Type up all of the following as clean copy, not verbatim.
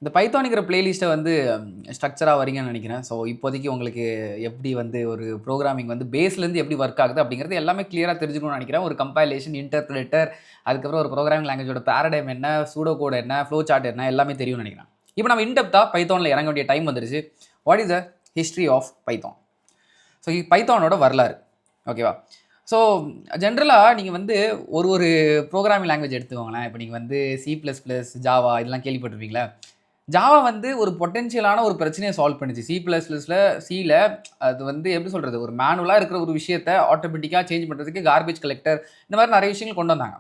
இந்த பைத்தானிக்கிற பிளேலிஸ்ட்டை வந்து ஸ்ட்ரக்சராக வரீங்கன்னு நினைக்கிறேன். ஸோ இப்போதைக்கு உங்களுக்கு எப்படி வந்து ஒரு ப்ரோக்ராமிங் வந்து பேஸ்லேருந்து எப்படி ஒர்க் ஆகுது அப்படிங்கிறது எல்லாமே கிளியராக தெரிஞ்சுக்கணும்னு நினைக்கிறேன். ஒரு கம்பைலேஷன், இன்டர்பிரேட்டர், அதுக்கப்புறம் ஒரு ப்ரோக்ராமிங் லாங்குவேஜோட பேரடைம் என்ன, சூடோ கோட் என்ன, ஃப்ளோ சார்ட் என்ன எல்லாமே தெரியும்னு நினைக்கிறேன். இப்போ நம்ம இன்டெப்த்தாக பைத்தானில் இறங்க வேண்டிய டைம் வந்துருச்சு. What is the history of Python? So பைத்தானோட வரலாறு, ஓகேவா? ஸோ ஜென்ரலாக நீங்கள் வந்து ஒரு ப்ரோக்ராமிங் லாங்குவேஜ் எடுத்துக்கோங்களேன். இப்போ நீங்கள் வந்து C++, ஜாவா இதெல்லாம் கேள்விப்பட்டிருப்பீங்களா? ஜாவா வந்து ஒரு பொட்டென்ஷியலான ஒரு பிரச்சனையை சால்வ் பண்ணுச்சு. சியில் அது வந்து எப்படி சொல்கிறது, ஒரு மேனுவலாக இருக்கிற ஒரு விஷயத்தை ஆட்டோமேட்டிக்காக சேஞ்ச் பண்ணுறதுக்கு கார்பேஜ் கலெக்டர் இந்த மாதிரி நிறைய விஷயங்கள் கொண்டு வந்தாங்க.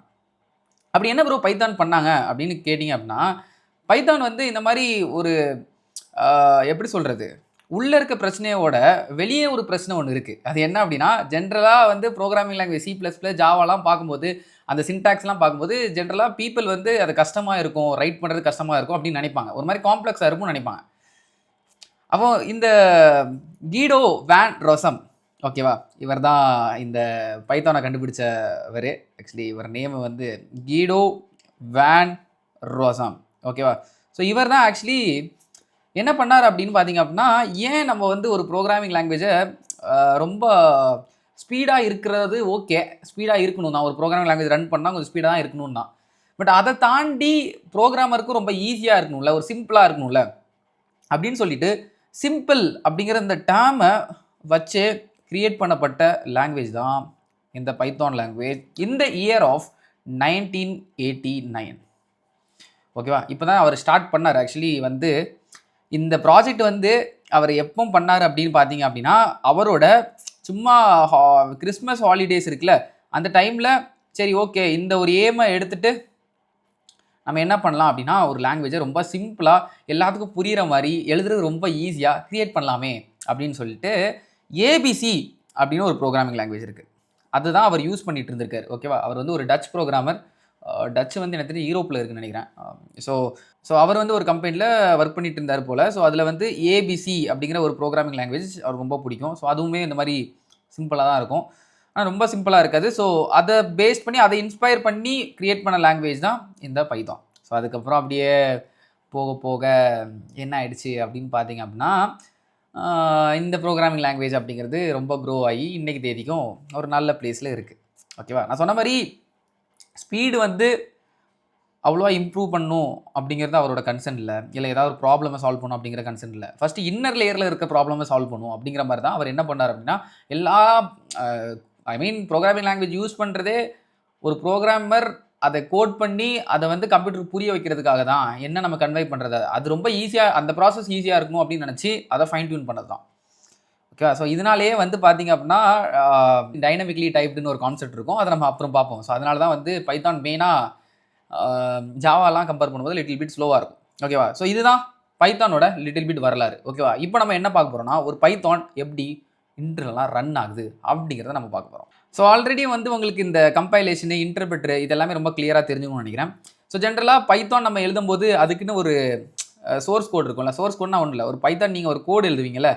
அப்படி என்ன ப்ரோ பைத்தான் பண்ணாங்க அப்படின்னு கேட்டிங்க அப்படின்னா, பைத்தான் வந்து இந்த மாதிரி ஒரு எப்படி சொல்கிறது, உள்ளே இருக்க பிரச்சனையோட வெளியே ஒரு பிரச்சனை ஒன்று இருக்குது. அது என்ன அப்படின்னா, ஜென்ரலாக வந்து ப்ரோக்ராமிங் லாங்குவேஜ் C++, ஜாவாலாம் பார்க்கும்போது அந்த சின்டாக்ஸ்லாம் பார்க்கும்போது ஜென்ரலாக பீப்புள் வந்து அது கஷ்டமாக இருக்கும், ரைட் பண்ணுறது கஷ்டமாக இருக்கும் அப்படின்னு நினைப்பாங்க. ஒரு மாதிரி காம்ப்ளெக்ஸாக இருக்கும்னு நினைப்பாங்க. அப்போ இந்த கீடோ வேன் ரோசம், ஓகேவா, இவர் தான் இந்த பைத்தானை கண்டுபிடிச்சவர். ஆக்சுவலி இவர் நேம் வந்து கீடோ வேன் ரோசம், ஓகேவா. ஸோ இவர் தான் ஆக்சுவலி என்ன பண்ணார் அப்படின்னு பார்த்தீங்க அப்படின்னா, ஏன் நம்ம வந்து ஒரு ப்ரோக்ராமிங் லாங்குவேஜை ரொம்ப ஸ்பீடாக இருக்கிறது ஓகே, ஸ்பீடாக இருக்கணும் தான், ஒரு ப்ரோக்ராமிங் லாங்குவேஜ் ரன் பண்ணால் கொஞ்சம் ஸ்பீடாக தான் இருக்கணும் தான். பட் அதை தாண்டி ப்ரோக்ராமருக்கும் ரொம்ப ஈஸியாக இருக்கணும்ல, ஒரு சிம்பிளாக இருக்கணும்ல அப்படின்னு சொல்லிட்டு சிம்பிள் அப்படிங்கிற இந்த டேர்மை வச்சு கிரியேட் பண்ணப்பட்ட லாங்குவேஜ் தான் இந்த பைத்தான் லாங்குவேஜ் இந்த இயர் ஆஃப் 1989, ஓகேவா. இப்போ தான் அவர் ஸ்டார்ட் பண்ணார். ஆக்சுவலி வந்து இந்த ப்ராஜெக்ட் வந்து அவர் எப்போ பண்ணார் அப்படின்னு பார்த்தீங்க அப்படின்னா, அவரோட சும்மா கிறிஸ்மஸ் ஹாலிடேஸ் இருக்குல்ல, அந்த டைமில் சரி ஓகே இந்த ஒரு ஏமை எடுத்துகிட்டு நம்ம என்ன பண்ணலாம் அப்படின்னா, ஒரு லாங்குவேஜை ரொம்ப சிம்பிளாக எல்லாத்துக்கும் புரிகிற மாதிரி எழுதுறது ரொம்ப ஈஸியாக க்ரியேட் பண்ணலாமே அப்படின்னு சொல்லிட்டு ஏபிசி அப்படின்னு ஒரு ப்ரோக்ராமிங் லாங்குவேஜ் இருக்குது. அதுதான் அவர் யூஸ் பண்ணிட்டு இருந்திருக்காரு, ஓகேவா. அவர் வந்து ஒரு டச் ப்ரோக்ராமர். டச்சு வந்து எனக்கு தெரிஞ்சு யூரோப்பில் இருக்குன்னு நினைக்கிறேன். ஸோ அவர் வந்து ஒரு கம்பெனியில் ஒர்க் பண்ணிட்டு இருந்தார் போல். ஸோ அதில் வந்து ஏபிசி அப்படிங்கிற ஒரு ப்ரோக்ராமிங் லாங்குவேஜ் அவருக்கு ரொம்ப பிடிக்கும். ஸோ அதுவுமே இந்த மாதிரி சிம்பிளாக தான் இருக்கும், ஆனால் ரொம்ப சிம்பிளாக இருக்காது. ஸோ அதை பேஸ் பண்ணி அதை இன்ஸ்பயர் பண்ணி க்ரியேட் பண்ண லாங்குவேஜ் தான் இந்த பைத்தான். ஸோ அதுக்கப்புறம் அப்படியே போக போக என்ன ஆயிடுச்சு அப்படின்னு பார்த்தீங்க அப்படின்னா, இந்த ப்ரோக்ராமிங் லாங்குவேஜ் அப்படிங்கிறது ரொம்ப க்ரோ ஆகி இன்றைக்கி தேதிக்கும் ஒரு நல்ல பிளேஸில் இருக்குது, ஓகேவா. நான் சொன்ன மாதிரி ஸ்பீடு வந்து அவ்வளோவா இம்ப்ரூவ் பண்ணணும் அப்படிங்கிறது அவரோட கன்சர்ன் இல்லை, ஏதாவது ஒரு ப்ராப்ளமை சால்வ் பண்ணணும் அப்படிங்கிற கன்சர்ன் இல்லை. ஃபஸ்ட்டு இன்னர் லேயரில் இருக்க ப்ராப்ளமை சால்வ் பண்ணணும் அப்படிங்கிற மாதிரி தான் அவர் என்ன பண்ணார் அப்படின்னா, எல்லா ப்ரோக்ராமிங் லாங்குவேஜ் யூஸ் பண்ணுறதே ஒரு ப்ரோக்ராமர் அதை கோட் பண்ணி அதை வந்து கம்ப்யூட்டருக்கு புரிய வைக்கிறதுக்காக தான், என்ன நம்ம கன்வே பண்ணுறது, அது ரொம்ப ஈஸியாக, அந்த ப்ராசஸ் ஈஸியாக இருக்கணும் அப்படின்னு நினச்சி அதை ஃபைன் டியூன் பண்ணது தான், ஓகே. ஸோ இதனாலேயே வந்து பார்த்தீங்க அப்படின்னா டைனமிக்லி டைப்டுன்னு ஒரு கான்செப்ட் இருக்கும், அதை நம்ம அப்புறம் பார்ப்போம். ஸோ அதனால தான் வந்து பைத்தான் மெயினாக ஜாவாலாம் கம்பேர் பண்ணும்போது லிட்டில் பிட் ஸ்லோவாக இருக்கும், ஓகேவா. ஸோ இதுதான் பைத்தானோட லிட்டில் பிட் வரலாறு, ஓகேவா. இப்போ நம்ம என்ன பார்க்க போகிறோம்னா, ஒரு பைத்தான் எப்படி இன்டர்னலாக ரன் ஆகுது அப்படிங்கிறத நம்ம பார்க்க போகிறோம். ஸோ ஆல்ரெடி வந்து உங்களுக்கு இந்த கம்பைலேஷனு, இன்டர்பிரேட்டர் இதெல்லாமே ரொம்ப கிளியராக தெரிஞ்சுக்கணும்னு நினைக்கிறேன். ஸோ ஜென்ரலாக பைத்தான் நம்ம எழுதும்போது அதுக்குன்னு ஒரு சோர்ஸ் கோட் இருக்கும்ல. சோர்ஸ் கோட்னா ஒன்றும் இல்லை, ஒரு பைத்தான் நீங்கள் ஒரு கோடு எழுதுவீங்கல்ல,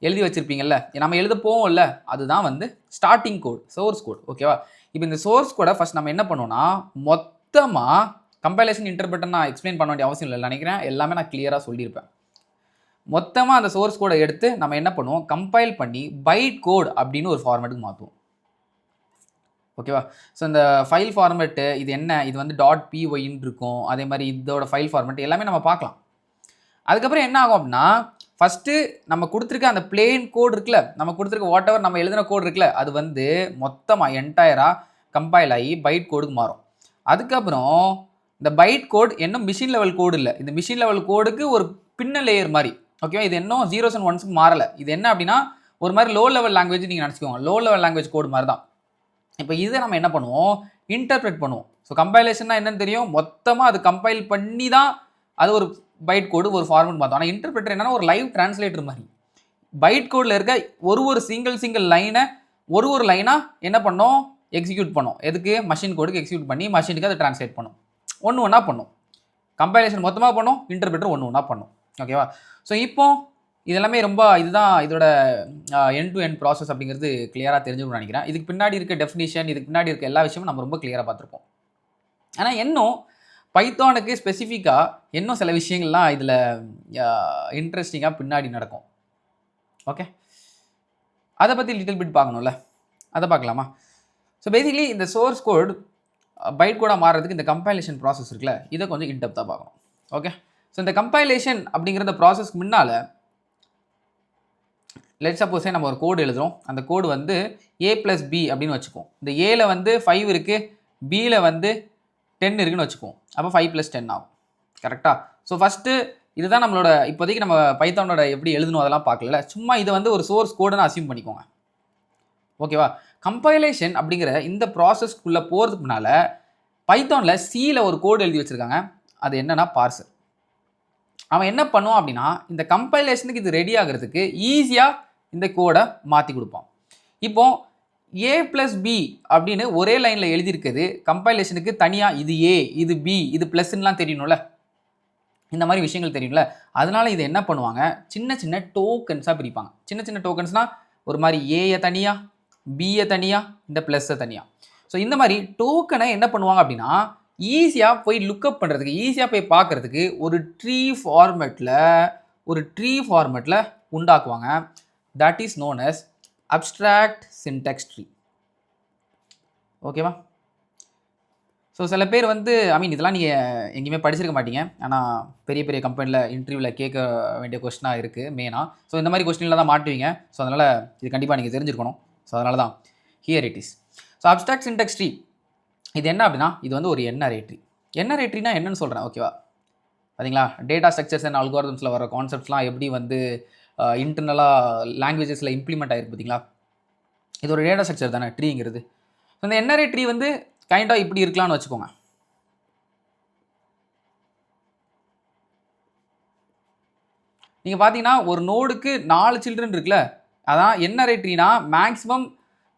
எழுதி வச்சுருப்பீங்கல்ல, நம்ம எழுத போவோம்ல, அதுதான் வந்து ஸ்டார்டிங் கோட், சோர்ஸ் கோட், ஓகேவா. இப்போ இந்த சோர்ஸ் கோடை ஃபஸ்ட் நம்ம என்ன பண்ணுவோம்னா, மொத்தமாக கம்பைலேஷன், இன்டர்பிரேட்டர் நான் எக்ஸ்பிளைன் பண்ண வேண்டிய அவசியம் இல்லை நினைக்கிறேன், எல்லாமே நான் கிளியராக சொல்லியிருப்பேன். மொத்தமாக அந்த சோர்ஸ் கோடை எடுத்து நம்ம என்ன பண்ணுவோம், கம்பைல் பண்ணி பைட் கோட் அப்படின்னு ஒரு ஃபார்மேட்டுக்கு மாற்றுவோம், ஓகேவா. ஸோ இந்த ஃபைல் ஃபார்மேட்டு இது என்ன, இது வந்து .pyன்னு இருக்கும், அதே மாதிரி இதோட ஃபைல் ஃபார்மேட் எல்லாமே நம்ம பார்க்கலாம். அதுக்கப்புறம் என்ன ஆகும் அப்படின்னா, ஃபஸ்ட்டு நம்ம கொடுத்துருக்க அந்த பிளெயின் கோட் இருக்குல்ல, நம்ம கொடுத்துருக்க வாட் எவர் நம்ம எழுதின கோட் இருக்குல்ல, அது வந்து மொத்தமாக என்டையராக கம்பைல் ஆகி பைட் கோடுக்கு மாறும். அதுக்கப்புறம் இந்த பைட் கோட் இன்னும் மிஷின் லெவல் கோடு இல்லை, இந்த மிஷின் லெவல் கோடுக்கு ஒரு பின்ன லேயர் மாதிரி, ஓகேவா. இது இன்னும் 0s and 1s மாறலை. இது என்ன அப்படின்னா ஒரு மாதிரி லோ லெவல் லாங்குவேஜ் நீங்கள் நினச்சிக்கோங்க, லோ லெவல் லாங்குவேஜ் கோடு மாதிரி தான். இப்போ இதை நம்ம என்ன பண்ணுவோம், இன்டர்பிரேட் பண்ணுவோம். ஸோ கம்பைலேஷன்னா என்னன்னு தெரியும், மொத்தமாக அது கம்பைல் பண்ணி தான் அது ஒரு பைட் கோடு ஒரு ஃபார்மேட் பார்த்தோம். ஆனால் இன்டர்பிரேட்டர் என்னன்னா ஒரு லைவ் டிரான்ஸ்லேட்டர் மாதிரி, பைட் கோடில் இருக்க ஒரு சிங்கிள் லைனை ஒரு லைனாக என்ன பண்ணோம், எக்ஸிக்யூட் பண்ணோம். எதுக்கு, மஷின் கோடுக்கு எக்ஸிக்யூட் பண்ணி மஷினுக்கு அதை டிரான்ஸ்லேட் பண்ணும், ஒன்று ஒன்றா பண்ணும். கம்பைலேஷன் மொத்தமாக பண்ணும், இன்டர்பிரேட்டர் ஒன்று ஒன்றா பண்ணும், ஓகேவா. ஸோ இப்போ இதெல்லாமே ரொம்ப இதுதான் இதோட எண்ட் டு எண்ட் ப்ராசஸ் அப்படிங்கிறது கிளியராக தெரிஞ்சுக்கணும்னு நினைக்கிறேன். இதுக்கு பின்னாடி இருக்க டெஃபினிஷன், இதுக்கு பின்னாடி இருக்க எல்லா விஷயமும் நம்ம ரொம்ப கிளியராக பார்த்துருப்போம். ஆனால் இன்னும் பைத்தானுக்கு ஸ்பெசிஃபிக்காக இன்னும் சில விஷயங்கள்லாம் இதில் இன்ட்ரெஸ்டிங்காக பின்னாடி நடக்கும். ஓகே, அதை பற்றி லிட்டில் பிட் பார்க்கணும்ல, அதை பார்க்கலாமா? ஸோ பேசிக்கலி இந்த சோர்ஸ் கோட் பைட் கோடாக மாறுறதுக்கு இந்த கம்பைலேஷன் ப்ராசஸ் இருக்குல்ல, இதை கொஞ்சம் இன்டெப்த்தாக பார்க்கணும். ஓகே, ஸோ இந்த கம்பைலேஷன் அப்படிங்கிற ப்ராசஸ்க்கு முன்னால் லெட் சப்போஸே நம்ம ஒரு கோடு எழுதுகிறோம். அந்த கோடு வந்து a+b அப்படின்னு வச்சுக்குவோம். இந்த ஏல வந்து 5 இருக்குது, பியில் வந்து 10 இருக்குன்னு வச்சுக்குவோம். அப்போ 5+10 ஆகும். கரெக்டாக? ஸோ ஃபஸ்ட்டு இதுதான் நம்மளோட இப்போதைக்கு நம்ம பைத்தானோட எப்படி எழுதணும் அதெல்லாம் பார்க்கல. சும்மா இதை வந்து ஒரு சோர்ஸ் கோடுன்னு அசியூம் பண்ணிக்கோங்க. ஓகேவா? கம்பைலேஷன் அப்படிங்கிற இந்த ப்ராசஸ்க்குள்ளே போகிறதுக்கு முன்னால் பைத்தானில் சியில் ஒரு கோடு எழுதி வச்சுருக்காங்க. அது என்னன்னா பார்சர். அவன் என்ன பண்ணுவான் அப்படின்னா, இந்த கம்பைலேஷனுக்கு இது ரெடி ஆகிறதுக்கு ஈஸியாக இந்த கோடை மாற்றி கொடுப்பான். இப்போ a+b அப்படின்னு ஒரே லைனில் எழுதியிருக்குது கம்பைலேஷனுக்கு தனியாக இது a, இது b, இது ப்ளஸ்லாம் தெரியணும்ல, இந்த மாதிரி விஷயங்கள் தெரியும்ல. அதனால இதை என்ன பண்ணுவாங்க, சின்ன சின்ன டோக்கன்ஸாக பிரிப்பாங்க. சின்ன சின்ன டோக்கன்ஸ்னால் ஒரு மாதிரி ஏயை தனியாக, பியை தனியாக, இந்த ப்ளஸ்ஸை தனியாக. ஸோ இந்த மாதிரி டோக்கனை என்ன பண்ணுவாங்க அப்படின்னா, ஈஸியாக போய் லுக்கப் பண்ணுறதுக்கு, ஈஸியாக போய் பார்க்குறதுக்கு ஒரு ட்ரீ ஃபார்மேட்டில் உண்டாக்குவாங்க. That is known as abstract syntax tree. ஓகேவா? ஸோ சில பேர் வந்து இதெல்லாம் நீங்கள் எங்கேயுமே படிச்சிருக்க மாட்டீங்க. ஆனால் பெரிய பெரிய கம்பெனியில் இன்டர்வியூவில் கேட்க வேண்டிய கொஸ்டினாக இருக்குது மெயினாக. ஸோ இந்த மாதிரி கொஸ்டினில் தான் மாட்டுவீங்க. ஸோ அதனால் இது கண்டிப்பாக நீங்கள் தெரிஞ்சிருக்கணும். ஸோ அதனால தான் here it is. So abstract syntax tree இது என்ன அப்படின்னா, இது வந்து ஒரு என்ஆர்ஏ ட்ரீ. என்ஆர்ஏ ட்ரீனா என்னன்னு சொல்கிறேன். ஓகேவா? பார்த்தீங்களா, டேட்டா ஸ்ட்ரக்சர்ஸ் அண்ட் அல்காரிதம்ஸில் வர கான்செப்ட்ஸ்லாம் எப்படி வந்து இன்டர்னலாக லாங்குவேஜஸில் இம்ப்ளிமெண்ட் ஆகிருக்கு பார்த்தீங்களா. இது ஒரு டேட்டா ஸ்ட்ரக்சர் தானே ட்ரீங்கிறது. ஸோ இந்த என்ஆர்ஏ ட்ரீ வந்து கைண்டாக இப்படி இருக்கலாம்னு வச்சுக்கோங்க. நீங்கள் பார்த்தீங்கன்னா ஒரு நோடுக்கு 4 சில்ட்ரன் இருக்குல்ல, அதான் என்ஆர்ஏ ட்ரீனா மேக்ஸிமம்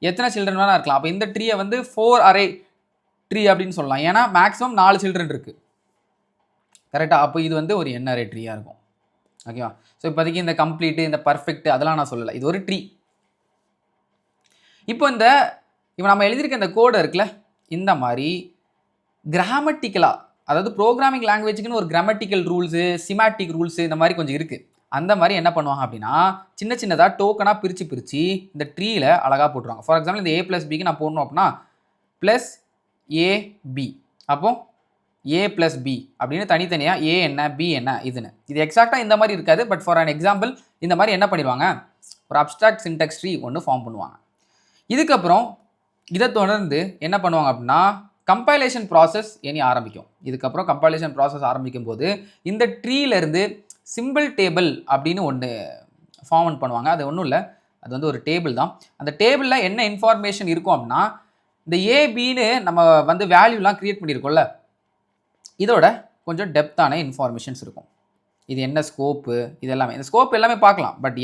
எத்தனை சில்ட்ரன் வேணால் இருக்கலாம். அப்போ இந்த ட்ரீயை வந்து 4 அரே ட்ரீ அப்படின்னு சொல்லலாம். ஏன்னா மேக்ஸிமம் 4 சில்ட்ரன் இருக்குது. கரெக்டாக? அப்போ இது வந்து ஒரு என்ஆர்ஏ ட்ரீயாக இருக்கும். ஓகேவா? ஸோ இப்போதைக்கு இந்த கம்ப்ளீட்டு, இந்த பர்ஃபெக்ட் அதெல்லாம் நான் சொல்லலை. இது ஒரு ட்ரீ. இப்போ நம்ம எழுதியிருக்க இந்த கோடு இருக்குல்ல, இந்த மாதிரி கிராமட்டிக்கலாக, அதாவது ப்ரோக்ராமிங் லாங்குவேஜுக்குன்னு ஒரு கிராமட்டிக்கல் ரூல்ஸு, சிமாட்டிக் ரூல்ஸு இந்த மாதிரி கொஞ்சம் இருக்குது. அந்த மாதிரி என்ன பண்ணுவாங்க அப்படின்னா, சின்ன சின்னதாக டோக்கனாக பிரித்து இந்த ட்ரீயில் அழகாக போட்டுருவாங்க. ஃபார் எக்ஸாம்பிள் இந்த a+bக்கு நான் போடணும் அப்படின்னா +ab, அப்போ a+b அப்படின்னு தனித்தனியாக a என்ன b என்ன இதுன்னு. இது எக்ஸாக்டாக இந்த மாதிரி இருக்காது. பட் ஃபார் அன் எக்ஸாம்பிள் இந்த மாதிரி என்ன பண்ணிடுவாங்க, ஒரு அப்ஸ்ட்ராக்ட் சின்டாக்ஸ் ட்ரீ ஒன்று ஃபார்ம் பண்ணுவாங்க. இதுக்கப்புறம் இதை தொடர்ந்து என்ன பண்ணுவாங்க அப்படின்னா, கம்பைலேஷன் ப்ராசஸ் இனி ஆரம்பிக்கும். இதுக்கப்புறம் கம்பைலேஷன் ப்ராசஸ் ஆரம்பிக்கும் போது இந்த ட்ரீலேருந்து சிம்பிள் டேபிள் அப்படின்னு ஒன்று ஃபார்ம் பண்ணுவாங்க. அது ஒன்றும் இல்லை, அது வந்து ஒரு டேபிள் தான். அந்த டேபிளில் என்ன இன்ஃபார்மேஷன் இருக்கும் அப்படின்னா, இந்த ஏபின்னு நம்ம வந்து வேல்யூலாம் க்ரியேட் பண்ணியிருக்கோம்ல, இதோட கொஞ்சம் டெப்த்தான இன்ஃபார்மேஷன்ஸ் இருக்கும். இது என்ன ஸ்கோப்பு, இது எல்லாமே இந்த ஸ்கோப் எல்லாமே பார்க்கலாம். பட்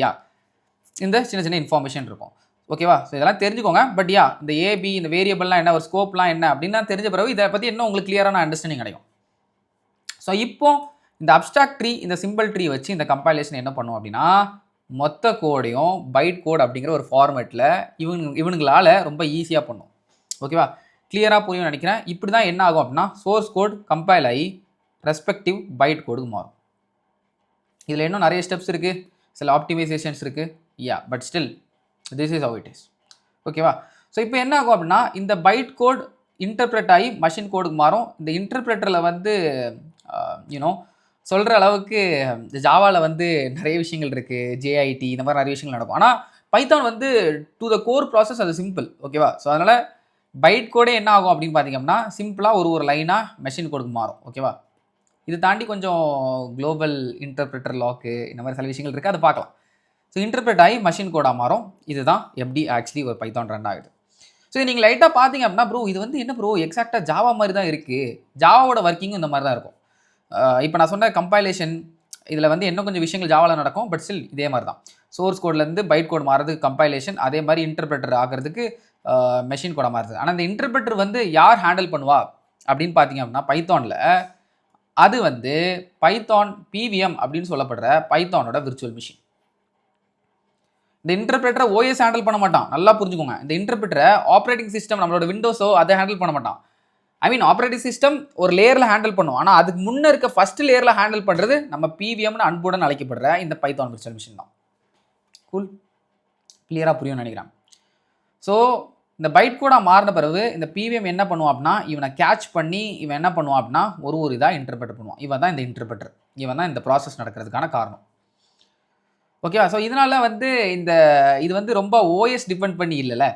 இந்த சின்ன சின்ன இன்ஃபார்மேஷன் இருக்கும். ஓகேவா? ஸோ இதெல்லாம் தெரிஞ்சுக்கோங்க. பட் இந்த ஏபி, இந்த வேரியபிள்லாம் என்ன, ஒரு ஸ்கோப்லாம் என்ன அப்படின்னா தெரிஞ்ச பிறகு இதை பற்றி இன்னும் உங்களுக்கு கிளியரான அண்டர்ஸ்டாண்டிங் கிடைக்கும். ஸோ இப்போ இந்த அப்ஸ்ட்ராக்ட் ட்ரீ, இந்த சிம்பிள் ட்ரீ வச்சு இந்த கம்பைலேஷன் என்ன பண்ணும் அப்படின்னா, மொத்த கோடையும் பைட் கோட் அப்படிங்கிற ஒரு ஃபார்மேட்டில் இவனுங்களால் ரொம்ப ஈஸியாக பண்ணும். ஓகேவா? கிளியராக புரியும் நினைக்கிறேன். இப்படி தான் என்ன ஆகும் அப்படின்னா, சோர்ஸ் கோட் கம்பைல் ஆகி ரெஸ்பெக்டிவ் பைட் கோடுக்கு மாறும். இதில் இன்னும் நிறைய ஸ்டெப்ஸ் இருக்குது, சில ஆப்டிமைசேஷன்ஸ் இருக்குது. But still this is how it is. ஓகேவா? ஸோ இப்போ என்ன ஆகும் அப்படின்னா, இந்த பைட் கோட் இன்டர்பிரட் ஆகி மஷின் கோடுக்கு மாறும். இந்த இன்டர்பிரட்டரில் வந்து சொல்கிற அளவுக்கு ஜாவாவில் வந்து நிறைய விஷயங்கள் இருக்குது, ஜேஐடி இந்த மாதிரி நிறைய விஷயங்கள் நடக்கும். ஆனால் பைத்தான் வந்து டு த கோர் ப்ராசஸ் அது சிம்பிள். ஓகேவா? ஸோ அதனால் பைட் கோடே என்ன ஆகும் அப்படின்னு பார்த்தீங்கன்னா, சிம்பிளாக ஒரு லைனாக மெஷின் கோடுக்கு மாறும். ஓகேவா? இது தாண்டி கொஞ்சம் குளோபல் இன்டர்பிரட்டர் லாக்கு இந்த மாதிரி சில விஷயங்கள் இருக்குது, அதை பார்க்கலாம். ஸோ இன்டர்பிரட் ஆகி மஷின் கோடாக மாறும். இதுதான் எப்படி ஆக்சுவலி ஒரு பைத்தான் ரன் ஆகுது. ஸோ நீங்கள் லைட்டாக பார்த்தீங்க அப்படின்னா, ப்ரோ இது வந்து என்ன ப்ரோ எக்ஸாக்டாக ஜாவா மாதிரி தான் இருக்குது, ஜாவாவோட ஒர்க்கிங்கும் இந்த மாதிரி தான் இருக்கும். இப்போ நான் சொன்ன கம்பைலேஷன் இதில் வந்து இன்னும் கொஞ்சம் விஷயங்கள் ஜாவாவில் நடக்கும். பட் ஸ்டில் இதே மாதிரி தான். சோர்ஸ் கோட்லேருந்து பைட் கோட் மாறதுக்கு கம்பைலேஷன், அதே மாதிரி இன்டர்பிரட்டர் ஆகிறதுக்கு மெஷின் கோடாக மாறுது. ஆனால் இந்த இன்டர்பிரட்டர் வந்து யார் ஹேண்டில் பண்ணுவா அப்படின்னு பார்த்தீங்க அப்படின்னா, பைத்தானில் அது வந்து பைத்தான் பிவிஎம் அப்படின்னு சொல்லப்படுற பைத்தானோட விர்ச்சுவல் மிஷின். இந்த இன்டர்பிரட்டரை ஓஎஸ் ஹேண்டில் பண்ண மாட்டான். நல்லா புரிஞ்சுக்கோங்க. இந்த இன்டர்பிரட்டரை ஆப்ரேட்டிங் சிஸ்டம் நம்மளோட விண்டோஸோ அதை ஹேண்டில் பண்ண மாட்டான். ஐ மீன் ஆப்ரேட்டிங் சிஸ்டம் ஒரு லேயரில் ஹேண்டில் பண்ணும். ஆனால் அதுக்கு முன்னே இருக்க ஃபர்ஸ்ட் லேயரில் ஹேண்டில் பண்ணுறது நம்ம பிவிஎம்னு அன்புடன் அழைக்கப்படுற இந்த பைத்தான் விர்ச்சுவல் மிஷின் தான். கூல், கிளியராக புரியும்னு நினைக்கிறேன். ஸோ இந்த பைட் கூட மாறின பிறகு இந்த பிவிஎம் என்ன பண்ணுவான் அப்படின்னா, இவனை கேட்ச் பண்ணி இவன் என்ன பண்ணுவான் அப்படின்னா ஒரு இதாக இன்டர்பிரட் பண்ணுவான். இவன் தான் இந்த இன்டர்பிரட்டர், இவன் தான் இந்த ப்ராசஸ் நடக்கிறதுக்கான காரணம். ஓகேவா? ஸோ இதனால வந்து இது வந்து ரொம்ப ஓஎஸ் டிபெண்ட் பண்ணி இல்லைல்ல,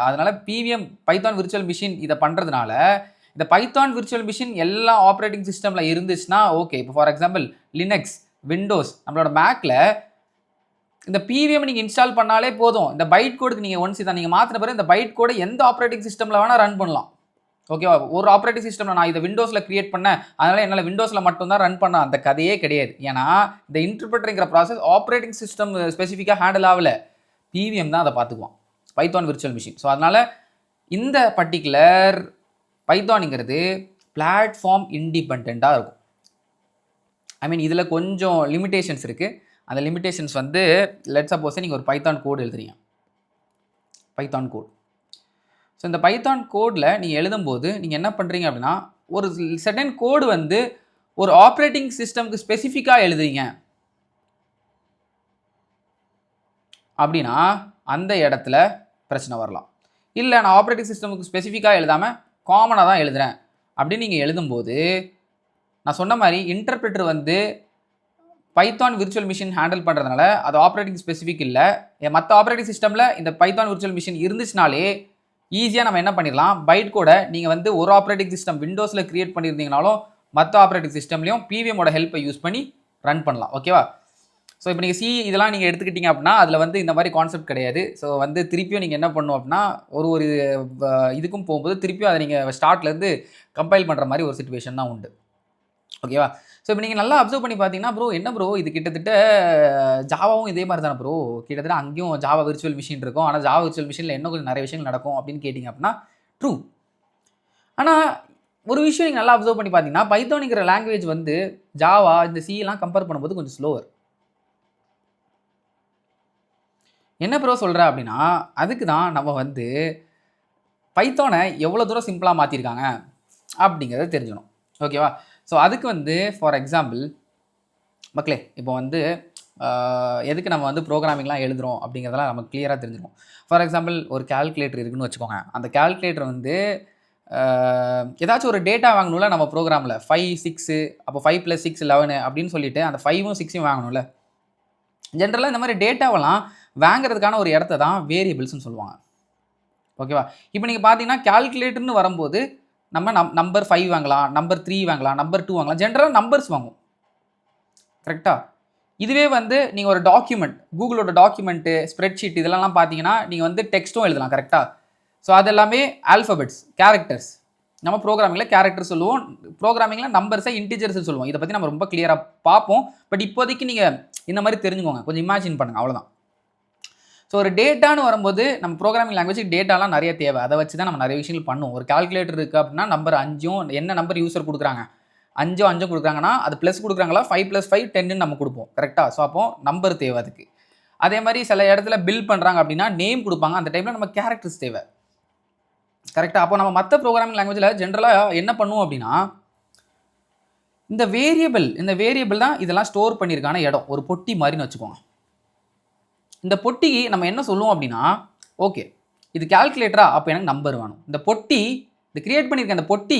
அதனால பிவிஎம் பைத்தான் விர்ச்சுவல் மிஷின் இதை பண்ணுறதுனால இந்த பைத்தான் விர்ச்சுவல் மிஷின் எல்லா ஆப்ரேட்டிங் சிஸ்டமில் இருந்துச்சுன்னா ஓகே. இப்போ ஃபார் எக்ஸாம்பிள் லினக்ஸ், விண்டோஸ், நம்மளோட மேக்கில் இந்த பிவிஎம் நீங்கள் இன்ஸ்டால் பண்ணாலே போதும். இந்த பைட் கோடுக்கு நீங்கள் ஒன்ஸ் இதை நீங்கள் மாற்றின பிறகு இந்த பைட் கோடை எந்த ஆப்ரேட்டிங் சிஸ்டமில் வேணால் ரன் பண்ணலாம். ஓகேவா? ஒரு ஆப்ரேட்டிங் சிஸ்டமில் நான் இதை விண்டோஸில் கிரியேட் பண்ணேன், அதனால் என்னால் விண்டோஸில் மட்டும்தான் ரன் பண்ண அந்த கதையே கிடையாது. ஏன்னா இந்த இன்டர்பிரட்டர்ங்கிற ப்ராசஸ் ஆப்ரேட்டிங் சிஸ்டம் ஸ்பெசிஃபிக்காக ஹேண்டில் ஆகலை, பிவிஎம் தான் அதை பார்த்துக்குவோம், பைத்தான் விர்ச்சுவல் மிஷின். ஸோ அதனால் இந்த பர்டிகுலர் பைத்தானுங்கிறது பிளாட்ஃபார்ம் இண்டிபெண்ட்டாக இருக்கும். ஐ மீன் இதில் கொஞ்சம் லிமிடேஷன்ஸ் இருக்குது. அந்த லிமிடேஷன்ஸ் வந்து லெட்ஸ் சப்போஸ் நீங்கள் ஒரு பைத்தான் கோடு எழுதுறீங்க, பைத்தான் கோட். ஸோ இந்த பைத்தான் கோடில் நீங்கள் எழுதும்போது நீங்கள் என்ன பண்ணுறீங்க அப்படின்னா, ஒரு சர்டன் கோடு வந்து ஒரு ஆப்ரேட்டிங் சிஸ்டம்க்கு ஸ்பெசிஃபிக்காக எழுதுறீங்க அப்படின்னா அந்த இடத்துல பிரச்சனை வரலாம். இல்லை நான் ஆப்ரேட்டிங் சிஸ்டமுக்கு ஸ்பெசிஃபிக்காக எழுதாமல் காமனாக தான் எழுதுகிறேன் அப்படின்னு நீங்கள் எழுதும்போது, நான் சொன்ன மாதிரி இன்டர்பிரட்டர் வந்து பைத்தான் விர்ச்சுவல் மிஷின் ஹேண்டில் பண்ணுறதுனால அது ஆப்ரேட்டிங் ஸ்பெசிஃபிக் இல்லை. மற்ற ஆப்ரேட்டிங் சிஸ்டமில் இந்த பைத்தான் விர்ச்சுவல் மிஷின் இருந்துச்சுனாலே ஈஸியாக நம்ம என்ன பண்ணிடலாம், பைட் கூட நீங்கள் வந்து ஒரு ஆப்ரேட்டிங் சிஸ்டம் விண்டோஸில் கிரியேட் பண்ணியிருந்தீங்கனாலும் மற்ற ஆப்ரேட்டிங் சிஸ்டம்லையும் பிவிஎமோட ஹெல்ப்பை யூஸ் பண்ணி ரன் பண்ணலாம். ஓகேவா? ஸோ இப்போ நீங்கள் இதெல்லாம் நீங்கள் எடுத்துக்கிட்டீங்க அப்படின்னா அதில் வந்து இந்த மாதிரி கான்செப்ட் கிடையாது. ஸோ வந்து திருப்பியும் நீங்கள் என்ன பண்ணணும் அப்படின்னா ஒரு இதுக்கும் போகும்போது திருப்பியும் அதை நீங்கள் ஸ்டார்ட்லேருந்து கம்பைல் பண்ணுற மாதிரி ஒரு சிச்சுவேஷன் தான் உண்டு. ஓகேவா? ஸோ இப்போ நீங்கள் நல்லா அப்சர்வ் பண்ணி பார்த்தீங்கன்னா ப்ரோ என்ன ப்ரோ இது கிட்டத்தட்ட ஜாவாவும் இதே மாதிரி தானே ப்ரோ, கிட்டத்தட்ட அங்கேயும் ஜாவா விர்ச்சுவல் மிஷின் இருக்கும், ஆனால் ஜாவா விர்ச்சுவல் மிஷினில் இன்னும் கொஞ்சம் நிறைய விஷயங்கள் நடக்கும் அப்படின்னு கேட்டிங்க அப்படின்னா ட்ரூ. ஆனால் ஒரு விஷயம் நீங்கள் நல்லா அப்சர்வ் பண்ணி பார்த்தீங்கன்னா பைத்தானிக்கிற லாங்குவேஜ் வந்து ஜாவா இந்த சிலாம் கம்பேர் பண்ணும்போது கொஞ்சம் ஸ்லோவர். என்ன ப்ரோ சொல்கிற அப்படின்னா அதுக்கு தான் நம்ம வந்து பைத்தானை எவ்வளோ தூரம் சிம்பிளாக மாற்றிருக்காங்க அப்படிங்கிறத தெரிஞ்சுக்கணும். ஓகேவா? ஸோ அதுக்கு வந்து ஃபார் எக்ஸாம்பிள் மக்களே இப்போ வந்து எதுக்கு நம்ம வந்து ப்ரோக்ராமிங்லாம் எழுதுகிறோம் அப்படிங்கிறதெல்லாம் நமக்கு கிளியராக தெரிஞ்சுக்கணும். ஃபார் எக்ஸாம்பிள் ஒரு கால்குலேட்டர் இருக்குதுன்னு வச்சுக்கோங்க. அந்த கால்குலேட்டர் வந்து ஏதாச்சும் ஒரு டேட்டா வாங்கணும்ல நம்ம ப்ரோக்ராமில் 5 6 அப்போ 5 + 6 11 அப்படின்னு சொல்லிட்டு அந்த 5ம் 6ம் வாங்கணும்ல. ஜென்ரலாக இந்த மாதிரி டேட்டாவெல்லாம் வாங்குறதுக்கான ஒரு இடத்த தான் வேரியபிள்ஸ்னு சொல்லுவாங்க. ஓகேவா? இப்போ நீங்கள் பார்த்தீங்கன்னா கால்குலேட்டர்னு வரும்போது நம்ம நம்பர் 5 வாங்கலாம், நம்பர் 3 வாங்கலாம், நம்பர் 2 வாங்கலாம், ஜென்ரலாக நம்பர்ஸ் வாங்குவோம். கரெக்டாக? இதுவே வந்து நீங்கள் ஒரு டாக்குமெண்ட், கூகுளோட டாக்குமெண்ட்டு, ஸ்ப்ரெட்ஷீட் இதெல்லாம் பார்த்தீங்கன்னா நீங்கள் வந்து டெக்ஸ்ட்டும் எழுதலாம். கரெக்டாக? ஸோ அது எல்லாமே ஆல்ஃபபெட்ஸ், கேரக்டர்ஸ். நம்ம ப்ரோக்ராமிங்கில் கேரக்டர் சொல்லுவோம், ப்ரோக்ராமிங்கில் நம்பர்ஸை இன்டிஜர்ஸ் சொல்லுவோம். இதை பற்றி நம்ம ரொம்ப கிளியராக பார்ப்போம். பட் இப்போதைக்கு நீங்கள் இந்த மாதிரி தெரிஞ்சுக்கோங்க, கொஞ்சம் இமேஜின் பண்ணுங்கள், அவ்வளோதான். ஸோ ஒரு டேட்டான்னு வரும்போது நம்ம ப்ரோக்ராமிங் லாங்குவேஜ் டேட்டாலாம் நிறைய தேவை. அதை வச்சு தான் நம்ம நிறைய விஷயங்கள் பண்ணுவோம். ஒரு கால்குலேட்டர் இருக்குது அப்படின்னா நம்பர் 5ம் என்ன நம்பர் யூசர் கொடுக்குறாங்க, 5 கொடுக்குறாங்கன்னா அது ப்ளஸ் கொடுக்குறாங்களா, 5 + 5 10ன்னு நம்ம கொடுப்போம். கரெக்டாக? ஸோ அப்போ நம்பர் தேவை அதுக்கு. அதே மாதிரி சில இடத்துல பில் பண்ணுறாங்க அப்படின்னா நேம் கொடுப்பாங்க, அந்த டைமில் நம்ம கேரக்டர்ஸ் தேவை. கரெக்டாக? அப்போ நம்ம மற்ற ப்ரோக்ராமிங் லாங்குவேஜில் ஜென்ரலாக என்ன பண்ணுவோம் அப்படின்னா இந்த வேரியபிள் தான் இதெல்லாம் ஸ்டோர் பண்ணியிருக்கான இடம், ஒரு பொட்டி மாதிரின்னு வச்சுக்கோங்க. இந்த பொட்டிக்கு நம்ம என்ன சொல்லுவோம் அப்படின்னா ஓகே இது கால்குலேட்டரா, அப்போ எனக்கு நம்பர் வேணும், இந்த பொட்டி இது கிரியேட் பண்ணியிருக்க அந்த பொட்டி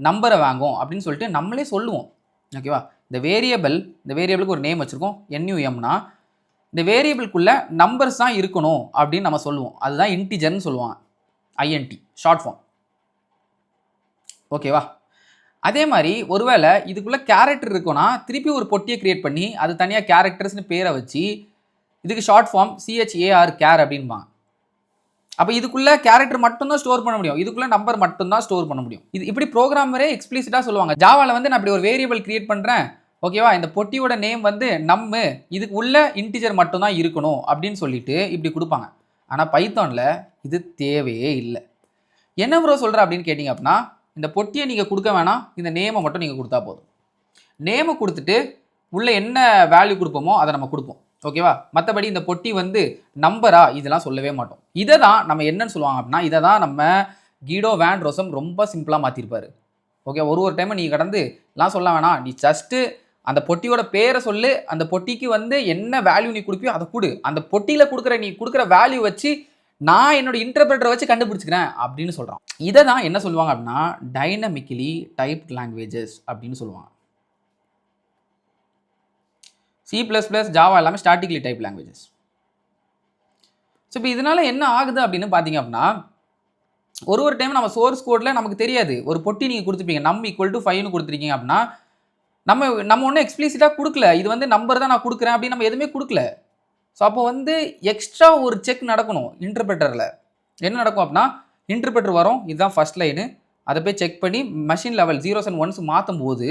நம்பரை வாங்கும் அப்படின்னு சொல்லிட்டு நம்மளே சொல்லுவோம். ஓகேவா? இந்த வேரியபிளுக்கு ஒரு நேம் வச்சுருக்கோம், NUMனா இந்த வேரியபிளுக்குள்ளே நம்பர்ஸ் தான் இருக்கணும் அப்படின்னு நம்ம சொல்லுவோம். அதுதான் இன்டிஜர்னு சொல்லுவாங்க, INT ஷார்ட் ஃபார்ம். ஓகேவா? அதே மாதிரி ஒருவேளை இதுக்குள்ளே கேரக்டர் இருக்குன்னா திருப்பி ஒரு பொட்டியை கிரியேட் பண்ணி அது தனியாக கேரக்டர்ஸ்னு பேரை வச்சு இதுக்கு ஷார்ட் ஃபார்ம் CHAR கேர் அப்படின்பாங்க. அப்போ இதுக்குள்ளே கேரக்டர் மட்டும்தான் ஸ்டோர் பண்ண முடியும், இதுக்குள்ளே நம்பர் மட்டும்தான் ஸ்டோர் பண்ண முடியும். இது இப்படி ப்ரோக்ராமரே எக்ஸ்பிளிசிட்டாக சொல்லுவாங்க. ஜாவாவில் வந்து நான் இப்படி ஒரு வேரியபிள் கிரியேட் பண்ணுறேன், ஓகேவா, இந்த பொட்டியோட நேம் வந்து நம்ம, இதுக்கு உள்ள இன்டிஜர் மட்டும்தான் இருக்கணும் அப்படின்னு சொல்லிட்டு இப்படி கொடுப்பாங்க. ஆனால் பைத்தானில் இது தேவையே இல்லை. என்ன ப்ரோ சொல்கிற அப்படின்னு கேட்டிங்க அப்படின்னா இந்த பொட்டியை நீங்கள் கொடுக்க வேணாம், இந்த நேமை மட்டும் நீங்கள் கொடுத்தா போதும். நேமை கொடுத்துட்டு உள்ளே என்ன வேல்யூ கொடுப்போமோ அதை நம்ம கொடுப்போம். ஓகேவா? மற்றபடி இந்த பொட்டி வந்து நம்பரா இதெல்லாம் சொல்லவே மாட்டோம். இதை தான் நம்ம என்னன்னு சொல்லுவாங்க அப்படின்னா இதை தான் நம்ம கீடோ வேன் ரோசம் ரொம்ப சிம்பிளாக மாற்றிருப்பார். ஓகே, ஒரு டைம் நீ கடந்து எல்லாம் சொல்ல வேணாம், நீ ஜஸ்ட்டு அந்த பொட்டியோட பேரை சொல்லு, அந்த பொட்டிக்கு வந்து என்ன வேல்யூ நீ கொடுப்பியோ அதை கொடு, அந்த பொட்டியில் நீ கொடுக்குற வேல்யூ வச்சு நான் என்னோட இன்டர்பிரேட்டரை வச்சு கண்டுபிடிச்சிக்கிறேன் அப்படின்னு சொல்கிறான். இதை தான் என்ன சொல்லுவாங்க அப்படின்னா டைனமிக்கலி டைப்ட் லாங்குவேஜஸ் அப்படின்னு சொல்லுவாங்க. C++, ஜாவா எல்லாமே ஸ்டாட்டிக்கலி டைப் லாங்குவேஜஸ். ஸோ இப்போ இதனால் என்ன ஆகுது அப்படின்னு பார்த்தீங்க அப்படின்னா ஒரு டைம் நம்ம சோர்ஸ் கோடில் நமக்கு தெரியாது, ஒரு பொட்டி நீங்கள் கொடுத்துருப்பீங்க நம் ஈக்குவல் டு 5ன்னு கொடுத்துருக்கீங்க அப்படின்னா நம்ம ஒன்றும் எக்ஸ்பிளிசிட்டாக கொடுக்கல, இது வந்து நம்பர் தான் நான் கொடுக்குறேன் அப்படின்னு நம்ம எதுவுமே கொடுக்கல. ஸோ அப்போ வந்து எக்ஸ்ட்ரா ஒரு செக் நடக்கணும் இன்டர்பிரேட்டரில். என்ன நடக்கும் அப்படின்னா இன்டர்பிரேட்டர் வரும், இதுதான் ஃபர்ஸ்ட் லைனு, அதை போய் செக் பண்ணி machine level 0s and 1s மாற்றும் போது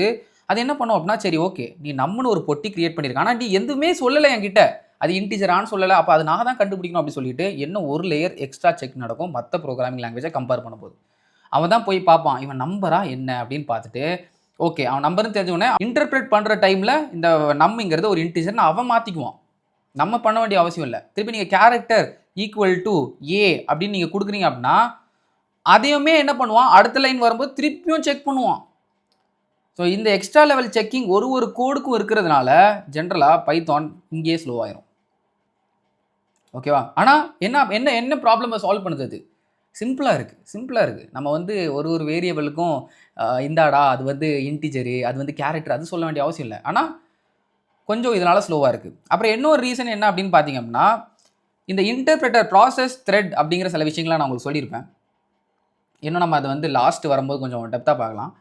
அது என்ன பண்ணும் அப்படின்னா சரி ஓகே நீ நம்மன்னு ஒரு பொட்டி கிரியேட் பண்ணியிருக்க, ஆனால் நீ எதுவுமே சொல்லலை என்கிட்ட, அது இன்டிஜரான்னு சொல்லலை, அப்போ அது நான் தான் கண்டுபிடிக்கணும் அப்படின்னு சொல்லிட்டு இன்னும் ஒரு லேயர் எக்ஸ்ட்ரா செக் நடக்கும் மற்ற ப்ரோக்ராமிங் லாங்குவேஜை கம்பேர் பண்ணும்போது. அவன் தான் போய் பார்ப்பான் இவன் நம்பரா என்ன அப்படின்னு பார்த்துட்டு ஓகே அவன் நம்பர்னு தெரிஞ்சவொடனே இன்டர்பிரேட் பண்ணுற டைமில் இந்த நம்மங்கிறது ஒரு இன்டிஜர்னு அவன் மாற்றிக்குவான், நம்ம பண்ண வேண்டிய அவசியம் இல்லை. திருப்பி நீங்கள் கேரக்டர் ஈக்குவல் டு ஏ அப்படின்னு நீங்கள் கொடுக்குறீங்க அப்படின்னா அதையுமே என்ன பண்ணுவான் அடுத்த லைன் வரும்போது திருப்பியும் செக் பண்ணுவான். ஸோ இந்த எக்ஸ்ட்ரா லெவல் செக்கிங் ஒரு கோடுக்கும் இருக்கிறதுனால ஜென்ரலாக பைத்தான் இங்கேயே ஸ்லோவாயிரும். ஓகேவா? ஆனால் என்ன என்ன என்ன ப்ராப்ளமை சால்வ் பண்ணுது? அது சிம்பிளாக இருக்குது. நம்ம வந்து ஒரு வேரியபிளுக்கும் இந்தாடா அது வந்து இன்டிஜரு, அது வந்து கேரக்டர், அது சொல்ல வேண்டிய அவசியம் இல்லை. ஆனால் கொஞ்சம் இதனால் ஸ்லோவாக இருக்குது. அப்புறம் இன்னொரு ரீசன் என்ன அப்படின்னு பார்த்தீங்க அப்படின்னா இந்த இன்டர்பிரேட்டர் ப்ராசஸ் த்ரெட் அப்படிங்கிற சில விஷயங்கள்லாம் நான் உங்களுக்கு சொல்லியிருப்பேன். இன்னும் நம்ம அதை வந்து லாஸ்ட் வரும்போது கொஞ்சம் டெப்த்தாக பார்க்கலாம்.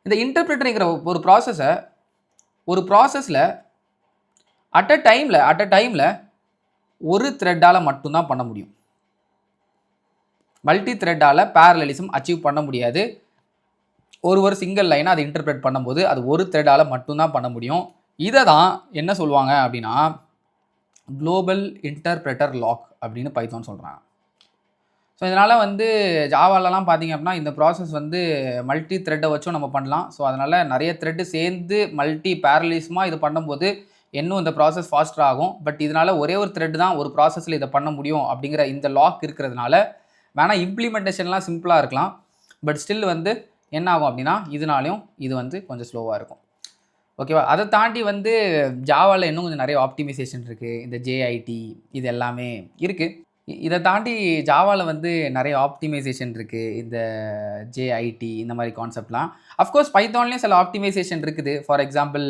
இந்த இன்டர்பிரேட்டருங்கிற ஒரு ப்ராசஸில் அட் அ டைமில் ஒரு த்ரெட்டால் மட்டும்தான் பண்ண முடியும். மல்டி த்ரெட்டால் பேரலலிசம் அச்சீவ் பண்ண முடியாது. ஒரு சிங்கிள் லைனை அதை இன்டர்பிரேட் பண்ணும்போது அது ஒரு த்ரெட்டால் மட்டும்தான் பண்ண முடியும். இதை தான் என்ன சொல்லுவாங்க அப்படின்னா குளோபல் இன்டர்பிரேட்டர் லாக் அப்படின்னு பைத்தான் சொல்கிறாங்க. ஸோ இதனால் வந்து ஜாவாலலாம் பார்த்தீங்க அப்படின்னா இந்த ப்ராசஸ் வந்து மல்டி த்ரெட்டை வச்சும் நம்ம பண்ணலாம். ஸோ அதனால் நிறைய த்ரெட்டு சேர்ந்து மல்டி பேரலிசமாக இது பண்ணும்போது இன்னும் இந்த ப்ராசஸ் ஃபாஸ்டர் ஆகும். பட் இதனால் ஒரே ஒரு த்ரெட் தான் ஒரு ப்ராசஸில் இதை பண்ண முடியும் அப்படிங்கிற இந்த லாக் இருக்கிறதுனால வேணால் இம்ப்ளிமெண்டேஷன்லாம் சிம்பிளாக இருக்கலாம். பட் ஸ்டில் வந்து என்ன ஆகும் அப்படின்னா இதனாலையும் இது வந்து கொஞ்சம் ஸ்லோவாக இருக்கும். ஓகேவா? அதை தாண்டி வந்து ஜாவாவில் இன்னும் கொஞ்சம் நிறைய ஆப்டிமைசேஷன் இருக்குது. இந்த ஜேஐடி இது எல்லாமே இருக்குது. இதை தாண்டி ஜாவாவில் வந்து நிறைய ஆப்டிமைசேஷன் இருக்குது. இந்த ஜேஐடி இந்த மாதிரி கான்செப்ட்லாம் அஃப்கோர்ஸ் பைத்தான்லேயும் சில ஆப்டிமைசேஷன் இருக்குது. ஃபார் எக்ஸாம்பிள்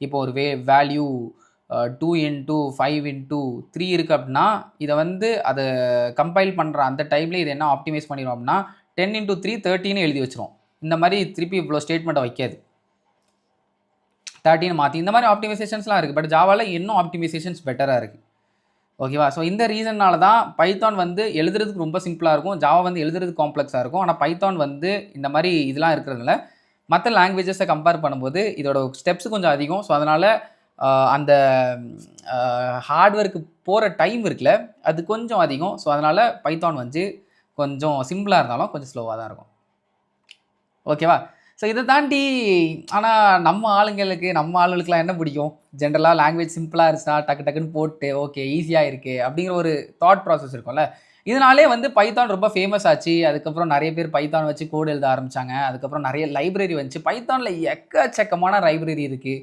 இப்போ ஒரு வேல்யூ 2 into 5 into 3 இருக்குது அப்படின்னா இதை வந்து அதை கம்பைல் பண்ணுற அந்த டைமில் இது என்ன ஆப்டிமைஸ் பண்ணிடும் அப்படின்னா 10 into 3 13 எழுதி வச்சிரும். இந்த மாதிரி திருப்பி இவ்வளோ ஸ்டேட்மெண்ட்டை வைக்காது, 13 மாற்றி இந்த மாதிரி ஆப்டிமைசேஷன்ஸ்லாம் இருக்குது. பட் ஜாவாவில் இன்னும் ஆப்டிமைசேஷன்ஸ் பெட்டராக இருக்குது. ஓகேவா? ஸோ இந்த ரீசன்னால தான் பைத்தான் வந்து எழுதுறதுக்கு ரொம்ப சிம்பிளாக இருக்கும், ஜாவா வந்து எழுதுறதுக்கு காம்ப்ளெக்ஸாக இருக்கும். ஆனால் பைத்தான் வந்து இந்த மாதிரி இதெல்லாம் இருக்கிறதுனால மற்ற லாங்குவேஜஸை கம்பேர் பண்ணும்போது இதோட ஸ்டெப்ஸ் கொஞ்சம் அதிகம். ஸோ அதனால் அந்த ஹார்ட்வேருக்கு போகிற டைம் இருக்குல்ல அது கொஞ்சம் அதிகம். ஸோ அதனால் பைத்தான் வந்து கொஞ்சம் சிம்பிளாக இருந்தாலும் கொஞ்சம் ஸ்லோவாக தான் இருக்கும். ஓகேவா? ஸோ இதை தாண்டி ஆனால் நம்ம ஆளுங்களுக்குலாம் என்ன பிடிக்கும்? ஜென்ரலாக லாங்குவேஜ் சிம்பிளாக இருந்துச்சுன்னா டக்குன்னு போட்டு ஓகே ஈஸியாக இருக்குது அப்படிங்கிற ஒரு தாட் ப்ராசஸ் இருக்கும்ல. இதனாலே வந்து பைத்தான் ரொம்ப ஃபேமஸ் ஆச்சு. அதுக்கப்புறம் நிறைய பேர் பைத்தான் வச்சு கோடு எழுத ஆரம்பித்தாங்க. அதுக்கப்புறம் நிறைய லைப்ரரி வந்துச்சு. பைத்தானில் எக்கச்சக்கமான லைப்ரரி இருக்குது.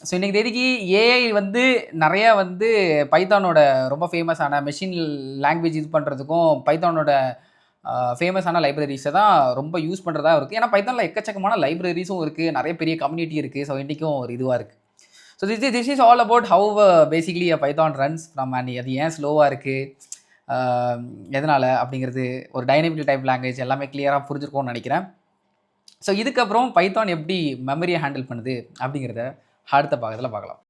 ஸோ இன்றைக்கி தேதிக்கு ஏஐ வந்து நிறையா வந்து பைத்தானோட ரொம்ப ஃபேமஸான மெஷின் லாங்குவேஜ் இது பண்ணுறதுக்கும் பைத்தானோட ஃபேமஸான லைப்ரரிஸை தான் ரொம்ப யூஸ் பண்ணுறதா இருக்குது. ஏன்னா பைத்தானில் எக்கச்சக்கமான லைப்ரரிஸும் இருக்குது, நிறைய பெரிய கம்யூனிட்டி இருக்குது. ஸோ இன்றைக்கும் ஒரு இதுவாக இருக்குது. So this is all about how basically Python runs from and அது ஏன் ஸ்லோவாக இருக்குது எதனால் அப்படிங்கிறது ஒரு டைனமிக் டைப் லாங்குவேஜ் எல்லாமே கிளியராக புரிஞ்சிருக்கோம்னு நினைக்கிறேன். ஸோ இதுக்கப்புறம் பைத்தான் எப்படி மெமரியை ஹேண்டில் பண்ணுது அப்படிங்கிறத அடுத்த பாகத்தில் பார்க்கலாம்.